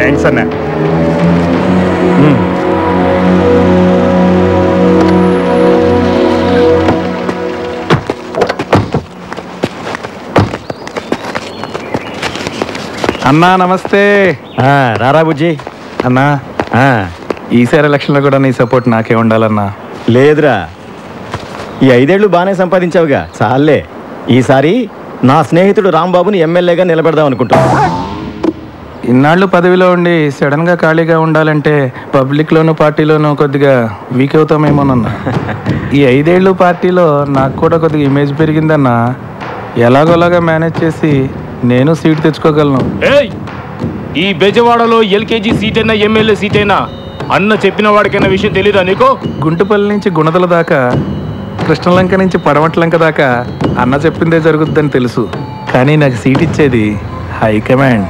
Thanks అన్న. అన్నా నమస్తే. రారా బుజ్జి. అన్నా ఈసారి ఎలక్షన్లో కూడా నీ సపోర్ట్ నాకే ఉండాలన్నా. లేదురా, ఈ 5 ఏళ్ళు బాగానే సంపాదించావుగా, చాలే. ఈసారి నా స్నేహితుడు రాంబాబుని ఎమ్మెల్యేగా నిలబెడదాం అనుకుంటున్నా. ఇన్నాళ్ళు పదవిలో ఉండి సడన్గా ఖాళీగా ఉండాలంటే పబ్లిక్లోనూ పార్టీలోనూ కొద్దిగా వీక్ అవుతామేమోనన్నా. ఈ 5 ఏళ్ళు పార్టీలో నాకు కూడా కొద్దిగా ఇమేజ్ పెరిగిందన్నా. ఎలాగోలాగా మేనేజ్ చేసి నేను సీట్ తెచ్చుకోగలను. ఈ బెజవాడలో ఎల్కేజీ సీట్ అయినా ఎమ్మెల్యే సీట్ అయినా అన్న చెప్పిన వాడికైనా విషయం తెలీదా నీకు? గుంటుపల్లి నుంచి గుణదల దాకా, కృష్ణలంక నుంచి పడమట్లంక దాకా అన్న చెప్పిందే జరుగుద్దని తెలుసు. కానీ నాకు సీట్ ఇచ్చేది హైకమాండ్.